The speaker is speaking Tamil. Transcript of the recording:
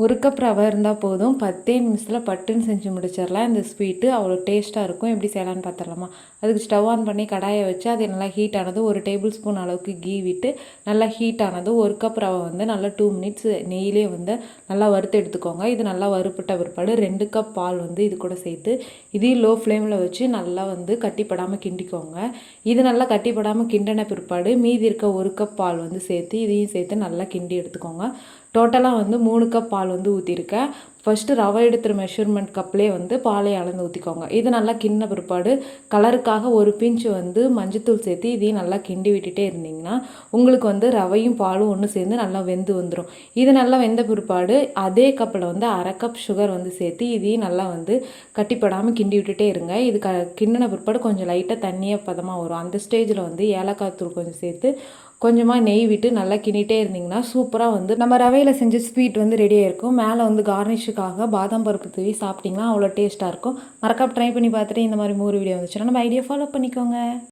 1 கப் ரவை இருந்தால் போதும். 10 நிமிஷத்தில் பட்டுன்னு செஞ்சு முடிச்சிடலாம். இந்த ஸ்வீட்டு அவ்வளோ டேஸ்ட்டாக இருக்கும். எப்படி செய்யலான்னு பார்த்துடலாமா? அதுக்கு ஸ்டவ் ஆன் பண்ணி கடாயை வச்சு அது நல்லா ஹீட் ஆனது 1 டேபிள் ஸ்பூன் அளவுக்கு கீ விட்டு நல்லா ஹீட் ஆனது 1 கப் ரவை வந்து நல்லா 2 மினிட்ஸ் நெய்யிலே வந்து நல்லா வறுத்து எடுத்துக்கோங்க. இது நல்லா வறுப்பட்ட பிற்பாடு 2 கப் பால் வந்து இது கூட சேர்த்து இதையும் லோ ஃப்ளேமில் வச்சு நல்லா வந்து கட்டிப்படாமல் கிண்டிக்கோங்க. இது நல்லா கட்டிப்படாமல் கிண்டின பிற்பாடு மீதி இருக்க 1 கப் பால் வந்து சேர்த்து இதையும் சேர்த்து நல்லா கிண்டி எடுத்துக்கோங்க. டோட்டலாக வந்து 3 கப் பால் வந்து ஊற்றிருக்கேன். ஃபஸ்ட்டு ரவை எடுத்துகிற மெஷர்மெண்ட் கப்லேயே வந்து பாலை அளந்து ஊற்றிக்கோங்க. இது நல்லா கிண்டின பிற்பாடு கலருக்காக ஒரு பிஞ்சு வந்து மஞ்சத்தூள் சேர்த்து இதையும் நல்லா கிண்டி விட்டுட்டே இருந்தீங்கன்னா உங்களுக்கு வந்து ரவையும் பாலும் ஒன்று சேர்ந்து நல்லா வெந்து வந்துடும். இது நல்லா வெந்த பிற்பாடு அதே கப்பில் வந்து 1/2 கப் சுகர் வந்து சேர்த்து இதையும் நல்லா வந்து கட்டிப்படாமல் கிண்டி விட்டுட்டே இருங்க. இது கிண்டின பிற்பாடு கொஞ்சம் லைட்டாக தண்ணியாக பதமாக வரும். அந்த ஸ்டேஜில் வந்து ஏலக்காய் தூள் கொஞ்சம் சேர்த்து கொஞ்சமாக நெய் விட்டு நல்லா கிண்டிகிட்டே இருந்திங்கன்னா சூப்பராக வந்து நம்ம ரவையில் செஞ்ச ஸ்வீட் வந்து ரெடியாக இருக்கும். மேலே வந்து கார்னிஷுக்காக பாதாம் பருப்பு தூவி சாப்பிட்டிங்கன்னா அவ்வளோ டேஸ்ட்டாக இருக்கும். மறக்காம ட்ரை பண்ணி பார்த்துட்டு இந்த மாதிரி 3 வீடியோ வந்துச்சுன்னா நம்ம ஐடியா ஃபாலோ பண்ணிக்கோங்க.